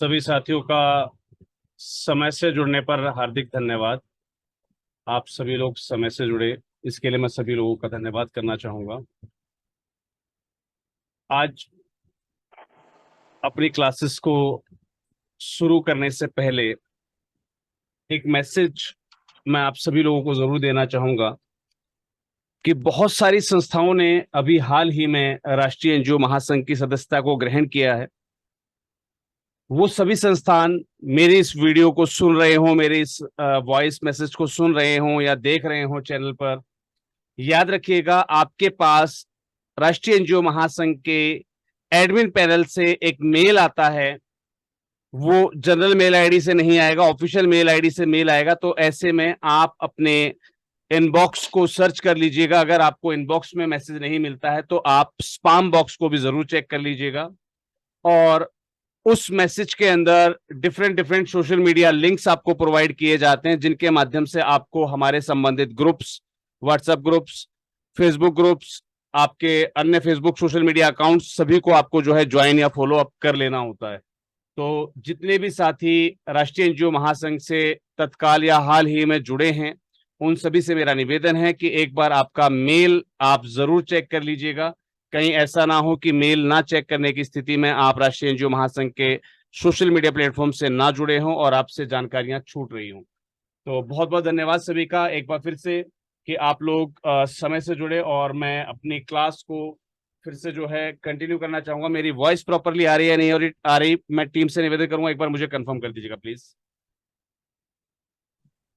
सभी साथियों का समय से जुड़ने पर हार्दिक धन्यवाद। आप सभी लोग समय से जुड़े, इसके लिए मैं सभी लोगों का धन्यवाद करना चाहूँगा। आज अपनी क्लासेस को शुरू करने से पहले एक मैसेज मैं आप सभी लोगों को ज़रूर देना चाहूँगा कि बहुत सारी संस्थाओं ने अभी हाल ही में राष्ट्रीय एनजीओ महासंघ की सदस्यता को ग्रहण किया है। वो सभी संस्थान मेरे इस वीडियो को सुन रहे हों, मेरे इस वॉइस मैसेज को सुन रहे हों या देख रहे हों चैनल पर, याद रखिएगा आपके पास राष्ट्रीय एनजीओ महासंघ के एडमिन पैनल से एक मेल आता है। वो जनरल मेल आईडी से नहीं आएगा, ऑफिशियल मेल आईडी से मेल आएगा। तो ऐसे में आप अपने इनबॉक्स को सर्च कर लीजिएगा। अगर आपको इनबॉक्स में मैसेज नहीं मिलता है तो आप स्पैम बॉक्स को भी जरूर चेक कर लीजिएगा। और उस मैसेज के अंदर different different social media links आपको प्रोवाइड किए जाते हैं, जिनके माध्यम से आपको हमारे संबंधित groups, WhatsApp groups, Facebook groups, आपके अन्य फेसबुक सोशल मीडिया अकाउंट्स, सभी को आपको जो है ज्वाइन या फॉलो अप कर लेना होता है। तो जितने भी साथी राष्ट्रीय एनजीओ महासंघ से तत्काल या हाल ही में जुड़े हैं, उन सभी से मेरा निवेदन है कि एक बार आपका मेल आप जरूर चेक कर लीजिएगा। कहीं ऐसा ना हो कि मेल ना चेक करने की स्थिति में आप राष्ट्रीय एनजीओ महासंघ के सोशल मीडिया प्लेटफॉर्म से ना जुड़े हों और आपसे जानकारियां छूट रही हों। तो बहुत बहुत धन्यवाद सभी का एक बार फिर से कि आप लोग समय से जुड़े। और मैं अपनी क्लास को फिर से जो है कंटिन्यू करना चाहूंगा। मेरी वॉइस प्रॉपरली आ रही है नहीं और आ रही, मैं टीम से निवेदन करूंगा एक बार मुझे कंफर्म कर दीजिएगा प्लीज।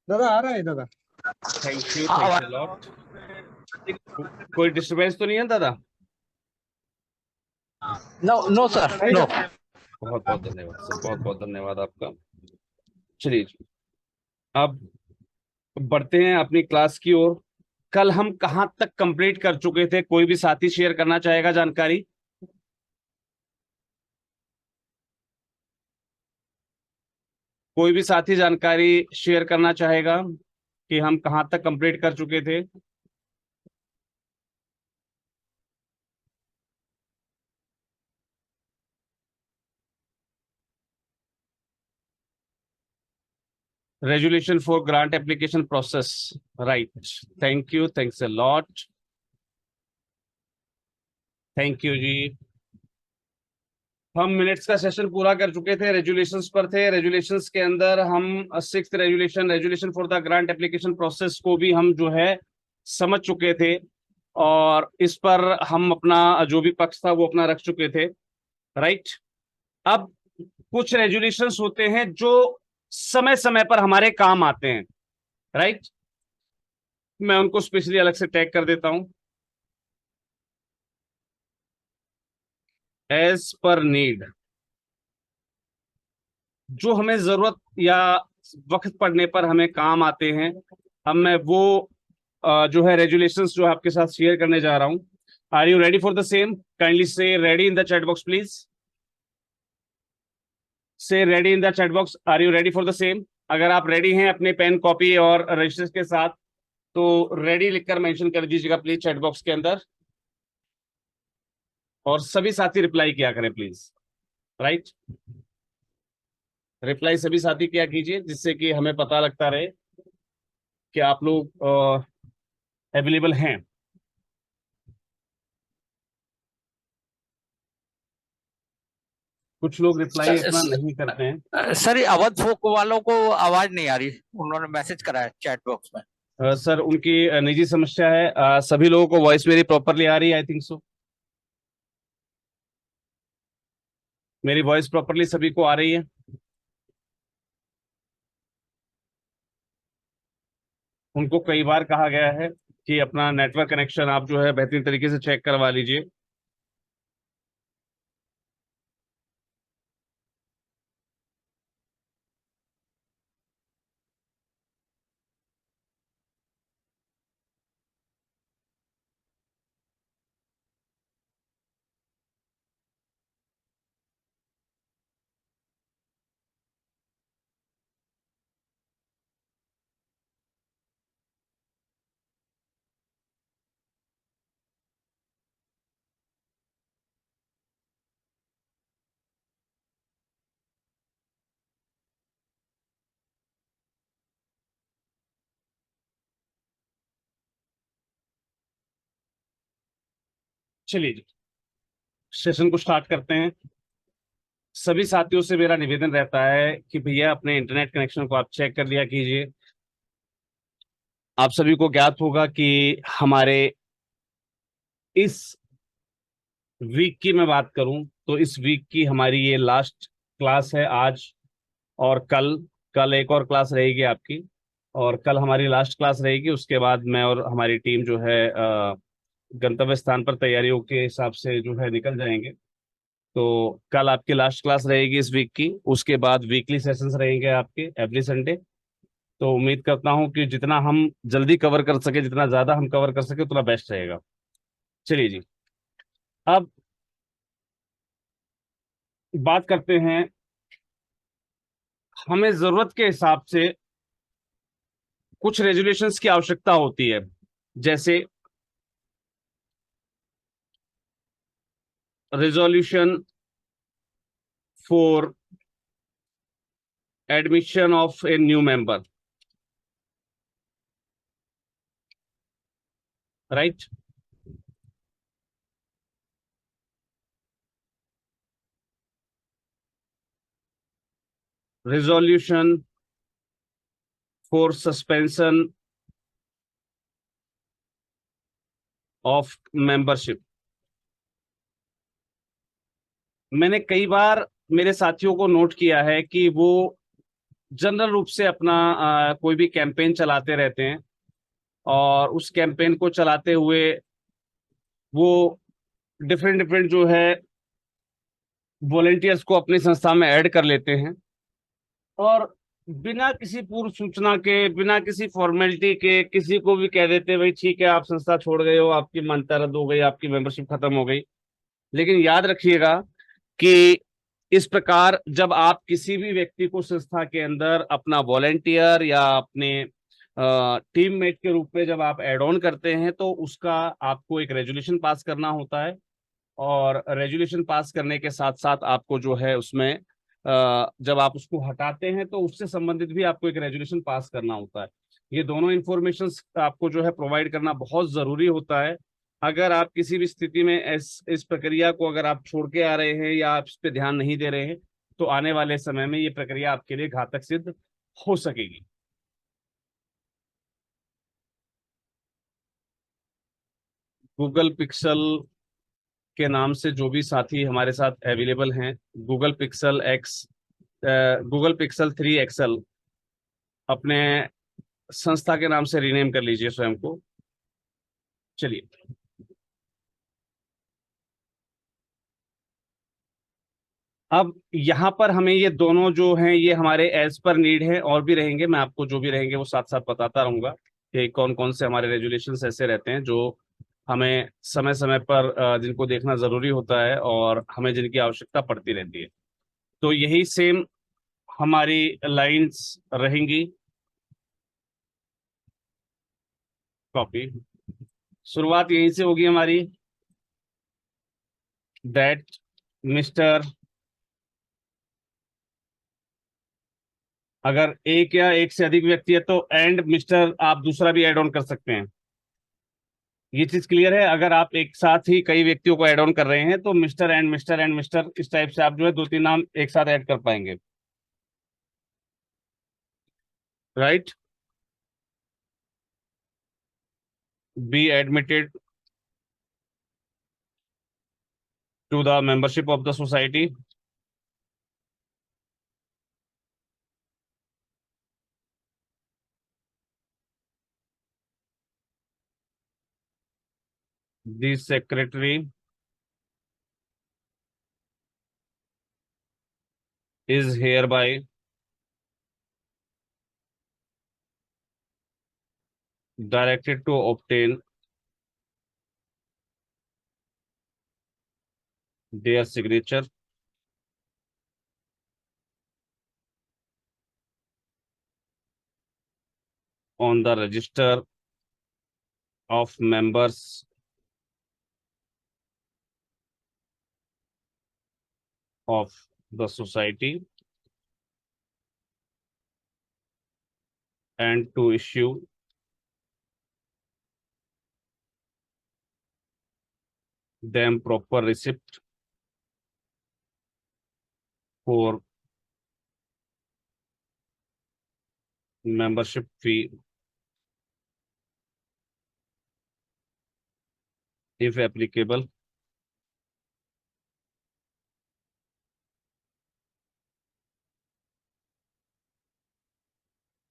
दादा आ रहा है दादा। Thank you, thanks a lot. कोई डिस्टरबेंस तो नहीं है दादा? No no sir, no. बहुत बहुत धन्यवाद सर, बहुत बहुत धन्यवाद आपका। चलिए अब बढ़ते हैं अपनी क्लास की ओर। कल हम कहाँ तक कंप्लीट कर चुके थे? कोई भी साथी शेयर करना चाहेगा जानकारी? कोई भी साथी जानकारी शेयर करना चाहेगा कि हम कहाँ तक कंप्लीट कर चुके थे? Resolution for grant application process, right. Thank you, thanks a lot. Thank you जी। हम मिनट्स का सेशन पूरा कर चुके थे, रेजुलेशंस पर थे। रेजुलेशंस के अंदर हम sixth resolution, resolution for the grant application process को भी हम जो है समझ चुके थे और इस पर हम अपना जो भी पक्ष था वो अपना रख चुके थे, राइट। अब कुछ रेजुलेशंस होते हैं जो समय समय पर हमारे काम आते हैं, राइट। मैं उनको स्पेशली अलग से टैग कर देता हूं। एज पर नीड, जो हमें जरूरत या वक्त पड़ने पर हमें काम आते हैं। अब मैं वो जो है रेजुलेशंस जो है आपके साथ शेयर करने जा रहा हूं। Are you ready for the same? Kindly say ready in the chat box please. Say ready in the chat box. Are you ready for the same? अगर आप रेडी हैं अपने पेन, कॉपी और रजिस्टर के साथ तो रेडी लिखकर mention कर दीजिएगा प्लीज चैट बॉक्स के अंदर। और सभी साथी रिप्लाई किया करें प्लीज, राइट। रिप्लाई सभी साथी किया कीजिए जिससे कि हमें पता लगता रहे कि आप लोग अवेलेबल हैं। कुछ लोग रिप्लाई अपना नहीं करते हैं। सर ये अवध फोक वालों को आवाज नहीं आ रही, उन्होंने मैसेज करा है चैट बॉक्स में। सर उनकी निजी समस्या है। सभी लोगों को वॉइस मेरी प्रॉपरली आ रही है? I think so. मेरी वॉइस प्रॉपरली सभी को आ रही है? उनको कई बार कहा गया है कि अपना नेटवर्क कनेक्शन आप जो है बेहतरीन तरीके से चेक करवा लीजिए। चलिए जी, सेशन को स्टार्ट करते हैं। सभी साथियों से मेरा निवेदन रहता है कि भैया अपने इंटरनेट कनेक्शन को आप चेक कर लिया कीजिए। आप सभी को ज्ञात होगा कि हमारे इस वीक की मैं बात करूं तो इस वीक की हमारी ये लास्ट क्लास है आज और कल। कल एक और क्लास रहेगी आपकी, और कल हमारी लास्ट क्लास रहेगी। उसके बाद मैं और हमारी टीम जो है गंतव्य स्थान पर तैयारियों के हिसाब से जो है निकल जाएंगे। तो कल आपकी लास्ट क्लास रहेगी इस वीक की। उसके बाद वीकली सेशंस रहेंगे आपके एवरी संडे। तो उम्मीद करता हूं कि जितना हम जल्दी कवर कर सके, जितना ज्यादा हम कवर कर सके, उतना बेस्ट रहेगा। चलिए जी, अब बात करते हैं। हमें जरूरत के हिसाब से कुछ रेजुलेशंस की आवश्यकता होती है, जैसे resolution for admission of a new member, right. Resolution for suspension of membership. मैंने कई बार मेरे साथियों को नोट किया है कि वो जनरल रूप से अपना कोई भी कैंपेन चलाते रहते हैं, और उस कैंपेन को चलाते हुए वो डिफरेंट डिफरेंट जो है वॉलेंटियर्स को अपनी संस्था में ऐड कर लेते हैं, और बिना किसी पूर्व सूचना के, बिना किसी फॉर्मेलिटी के किसी को भी कह देते हैं भाई ठीक है आप संस्था छोड़ गए हो, आपकी मान्यता रद्द हो गई, आपकी मेंबरशिप खत्म हो गई। लेकिन याद रखिएगा कि इस प्रकार जब आप किसी भी व्यक्ति को संस्था के अंदर अपना वॉलेंटियर या अपने टीममेट के रूप में जब आप एड ऑन करते हैं, तो उसका आपको एक रेजुलेशन पास करना होता है। और रेजुलेशन पास करने के साथ साथ आपको जो है उसमें जब आप उसको हटाते हैं तो उससे संबंधित भी आपको एक रेजुलेशन पास करना होता है। ये दोनों इंफॉर्मेशंस आपको जो है प्रोवाइड करना बहुत जरूरी होता है। अगर आप किसी भी स्थिति में इस प्रक्रिया को अगर आप छोड़ के आ रहे हैं या आप इस पे ध्यान नहीं दे रहे हैं, तो आने वाले समय में ये प्रक्रिया आपके लिए घातक सिद्ध हो सकेगी। गूगल पिक्सल के नाम से जो भी साथी हमारे साथ अवेलेबल हैं, Google pixel x, Google pixel 3 XL अपने संस्था के नाम से रीनेम कर लीजिए स्वयं को। चलिए, अब यहाँ पर हमें ये दोनों जो हैं ये हमारे एज पर नीड है, और भी रहेंगे। मैं आपको जो भी रहेंगे वो साथ साथ बताता रहूंगा कि कौन कौन से हमारे रेजुलेशंस ऐसे रहते हैं जो हमें समय समय पर जिनको देखना जरूरी होता है और हमें जिनकी आवश्यकता पड़ती रहती है। तो यही सेम हमारी लाइंस रहेंगी। कॉपी, शुरुआत यहीं से होगी हमारी। दैट मिस्टर, अगर एक या एक से अधिक व्यक्ति है तो एंड मिस्टर आप दूसरा भी ऐड ऑन कर सकते हैं। ये चीज क्लियर है। अगर आप एक साथ ही कई व्यक्तियों को ऐड ऑन कर रहे हैं तो mister and mister and mister इस टाइप से आप जो है 2-3 नाम एक साथ ऐड कर पाएंगे, right. Be admitted to the membership of the society. The secretary is hereby directed to obtain their signature on the register of members of the society, and to issue them proper receipt for membership fee if applicable,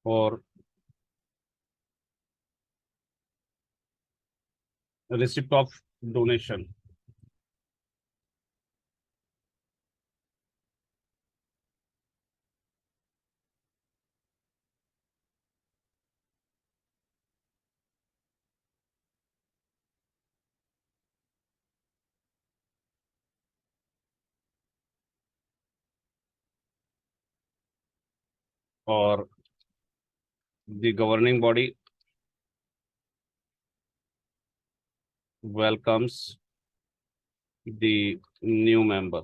or receipt of donation. Or the governing body welcomes the new member,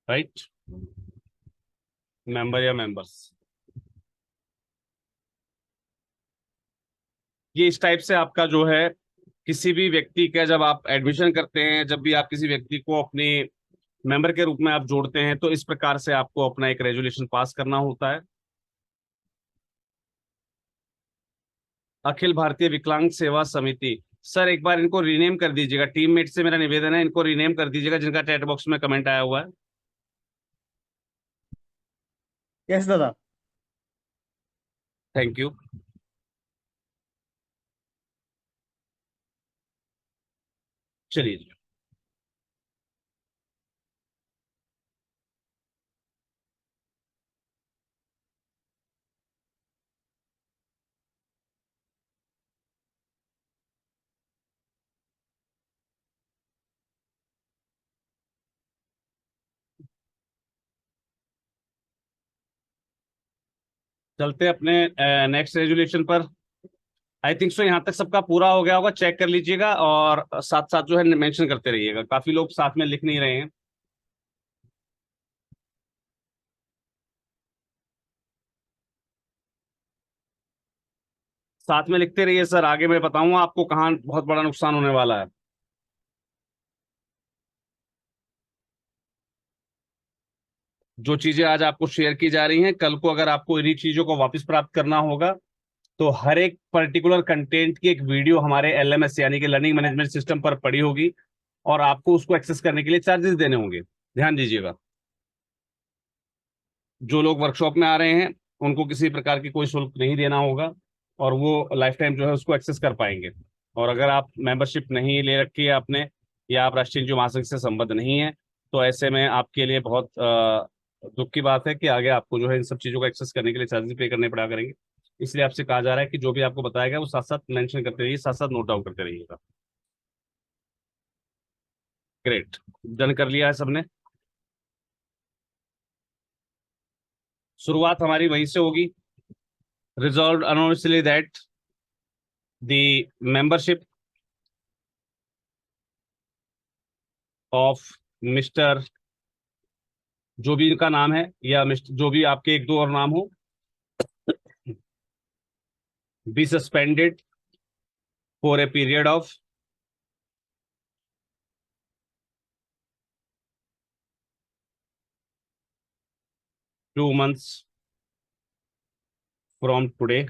right? Member या members, ये इस type से आपका जो है किसी भी व्यक्ति का जब आप एडमिशन करते हैं, जब भी आप किसी व्यक्ति को अपने मेंबर के रूप में आप जोड़ते हैं, तो इस प्रकार से आपको अपना एक रेजोल्यूशन पास करना होता है। अखिल भारतीय विकलांग सेवा समिति, सर एक बार इनको रीनेम कर दीजिएगा, टीममेट से मेरा निवेदन है, इनको रीनेम कर दीजिएगा जिनका चैट बॉक्स में कमेंट आया हुआ है। यस दादा। Thank you. चलिए, चलते हैं अपने नेक्स्ट रेजोल्यूशन पर। आई थिंक सो यहाँ तक सबका पूरा हो गया होगा, चेक कर लीजिएगा और साथ साथ जो है मेंशन करते रहिएगा, काफी लोग साथ में लिख नहीं रहे हैं। साथ में लिखते रहिए सर, आगे मैं बताऊंगा आपको कहाँ बहुत बड़ा नुकसान होने वाला है। जो चीजें आज आपको शेयर की जा रही हैं, कल को अगर आपको इन्हीं चीजों को वापस प्राप्त करना होगा, तो हर एक पर्टिकुलर कंटेंट की एक वीडियो हमारे एलएमएस यानी कि लर्निंग मैनेजमेंट सिस्टम पर पड़ी होगी, और आपको उसको एक्सेस करने के लिए चार्जेस देने होंगे, ध्यान दीजिएगा। जो लोग वर्कशॉप में आ रहे हैं उनको किसी प्रकार की कोई शुल्क नहीं देना होगा, और वो लाइफ टाइम जो है उसको एक्सेस कर पाएंगे। और अगर आप मेंबरशिप नहीं ले रखी है आपने, या आप राष्ट्रीय जो महासंघ से संबद्ध नहीं है, तो ऐसे में आपके लिए बहुत दुख की बात है कि आगे आपको जो है इन सब चीज़ों का एक्सेस करने के लिए चार्जेस पे करने पड़ा करेंगे। इसलिए आपसे कहा जा रहा है कि जो भी आपको बताया गया वो साथ साथ मेंशन करते रहिए, साथ साथ नोट डाउन करते रहिएगा। ग्रेट, डन कर लिया है सबने। शुरुआत हमारी वहीं से होगी। Resolve anonymously that the membership of mister, जो भी इनका नाम है, या मिस्टर जो भी आपके एक दो और नाम हो, be suspended for a period of 2 months from today.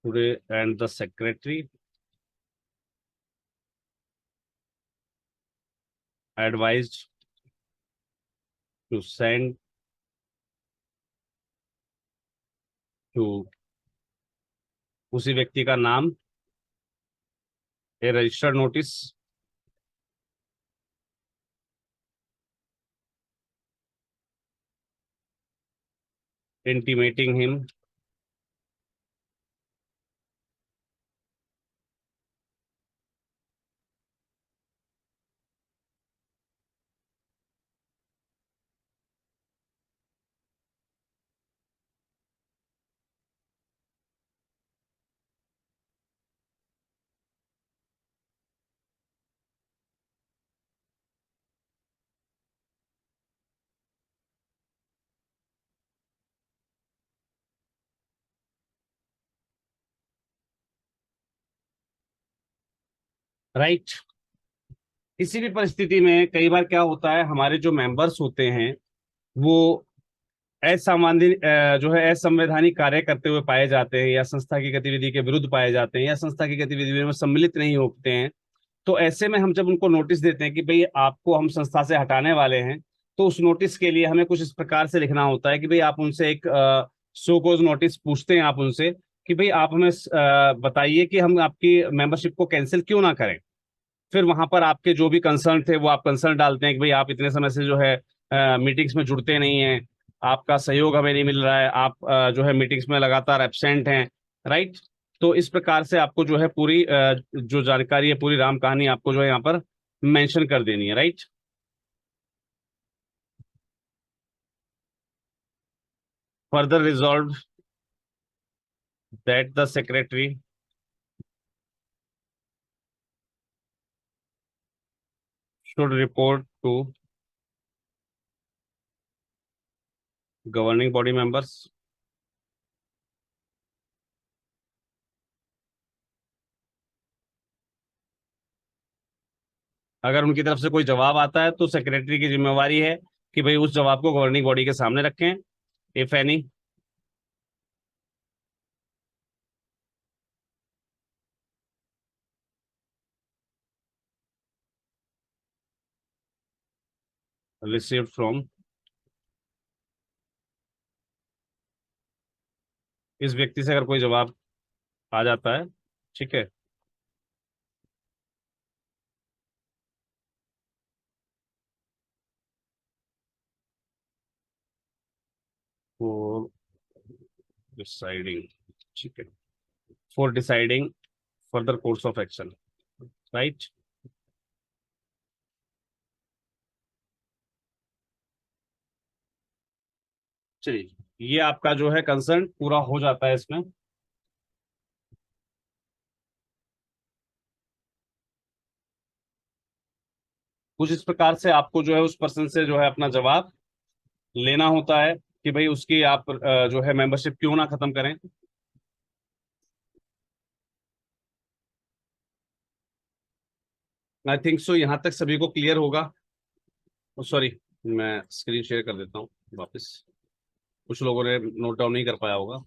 Today, and the secretary advised to send to उसी व्यक्ति का नाम a registered notice intimating him right. किसी भी परिस्थिति में कई बार क्या होता है, हमारे जो मेंबर्स होते हैं वो असामान्य जो है असंवैधानिक कार्य करते हुए पाए जाते हैं, या संस्था की गतिविधि के विरुद्ध पाए जाते हैं, या संस्था की गतिविधि में सम्मिलित नहीं होते हैं। तो ऐसे में हम जब उनको नोटिस देते हैं कि भाई आपको हम संस्था से हटाने वाले हैं, तो उस नोटिस के लिए हमें कुछ इस प्रकार से लिखना होता है कि भाई आप उनसे एक शो कोज नोटिस पूछते हैं आप उनसे कि भाई आप हमें बताइए कि हम आपकी मेंबरशिप को कैंसिल क्यों ना करें। फिर वहां पर आपके जो भी कंसर्न थे वो आप कंसर्न डालते हैं कि भाई आप इतने समय से जो है मीटिंग्स में जुड़ते नहीं हैं, आपका सहयोग हमें नहीं मिल रहा है, आप जो है मीटिंग्स में लगातार एब्सेंट हैं। राइट। तो इस प्रकार से आपको जो है पूरी जो जानकारी है, पूरी राम कहानी आपको जो है यहाँ पर मेंशन कर देनी है। Right. Further resolve that the secretary should report to governing body members अगर उनकी तरफ से कोई जवाब आता है तो सेक्रेटरी की जिम्मेवारी है कि भाई उस जवाब को गवर्निंग बॉडी के सामने रखें, इफ एनी। रिसीव्ड फ्रॉम, इस व्यक्ति से अगर कोई जवाब आ जाता है, ठीक है, फॉर डिसाइडिंग, ठीक है, for deciding further course of action. Right. चलिए, ये आपका जो है कंसर्न पूरा हो जाता है इसमें। कुछ इस प्रकार से आपको जो है उस पर्सन से जो है अपना जवाब लेना होता है कि भाई उसकी आप जो है मेंबरशिप क्यों ना खत्म करें। आई थिंक सो यहाँ तक सभी को क्लियर होगा। सॉरी, मैं स्क्रीन शेयर कर देता हूँ वापस, कुछ लोगों ने नोट डाउन नहीं कर पाया होगा।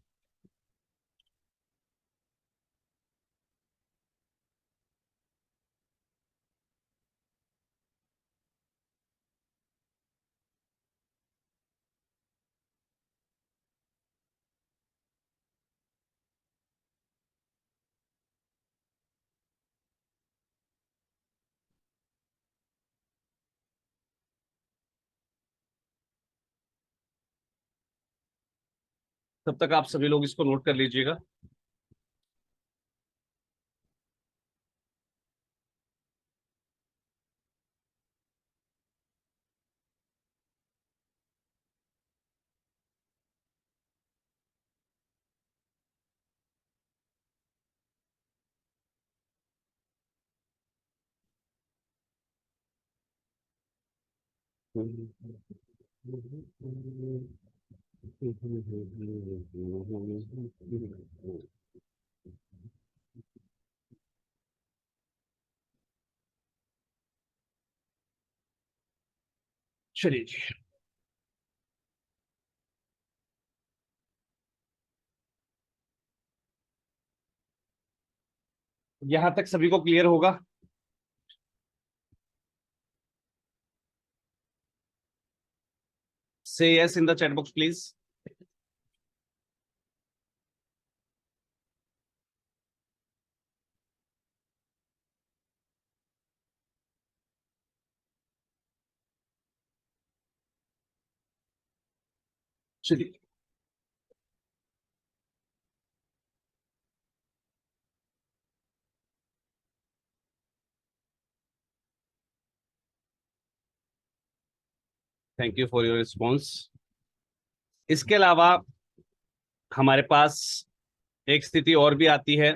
तब तक आप सभी लोग इसको नोट कर लीजिएगा। चलिए जी, यहां तक सभी को क्लियर होगा। Say yes in the chat box please. चलिए, thank you for your response. इसके अलावा हमारे पास एक स्थिति और भी आती है